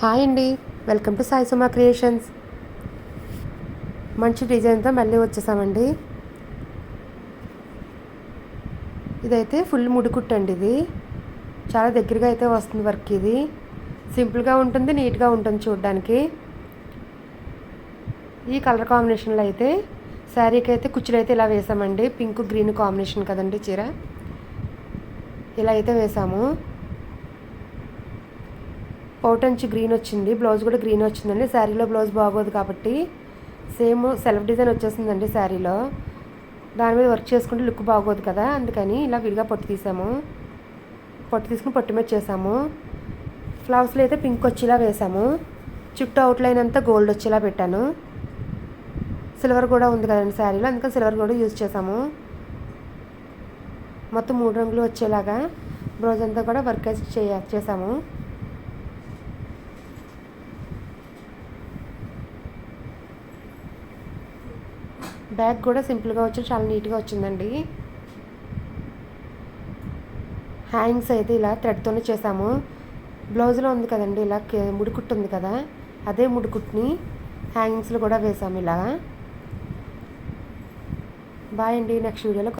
Hi అండి, welcome to Sai Suma creations. మంచి డిజైన్తో మళ్ళీ వచ్చేసామండి. ఇదైతే ఫుల్ ముడికుట్టు అండి. ఇది చాలా దగ్గరగా అయితే వస్తుంది వర్క్. ఇది సింపుల్గా ఉంటుంది, నీట్గా ఉంటుంది చూడడానికి. ఈ కలర్ కాంబినేషన్లో అయితే శారీకి అయితే కుచ్చులు అయితే ఇలా వేసామండి. పింక్ గ్రీన్ కాంబినేషన్ కదండి చీర. ఇలా అయితే వేసాము. పౌటంచి గ్రీన్ వచ్చింది, బ్లౌజ్ కూడా గ్రీన్ వచ్చిందండి. శారీలో బ్లౌజ్ బాగోదు కాబట్టి సేమ్ సెల్ఫ్ డిజైన్ వచ్చేసిందండి శారీలో. దాని మీద వర్క్ చేసుకుంటే లుక్ బాగోదు కదా, అందుకని ఇలా విడిగా పొట్టు తీసాము. పొట్టు తీసుకుని పొట్టు మీద చేసాము. ఫ్లవర్స్లో అయితే పింక్ వచ్చేలా వేసాము. చుట్టూ అవుట్లైన్ అంతా గోల్డ్ వచ్చేలా పెట్టాను. సిల్వర్ కూడా ఉంది కదండి శారీలో, అందుకని సిల్వర్ కూడా యూజ్ చేసాము. మొత్తం 3 రంగులు వచ్చేలాగా బ్లౌజ్ అంతా కూడా వర్క్ చేసాము. బ్యాగ్ కూడా సింపుల్గా వచ్చి చాలా నీట్గా వచ్చిందండి. హ్యాంగ్స్ అయితే ఇలా థ్రెడ్తోనే చేసాము. బ్లౌజ్లో ఉంది కదండి ఇలా ముడికుట్టు ఉంది కదా, అదే ముడికుట్టుని హ్యాంగింగ్స్లో కూడా వేసాము ఇలా. బాయ్ అండి, నెక్స్ట్ వీడియోలో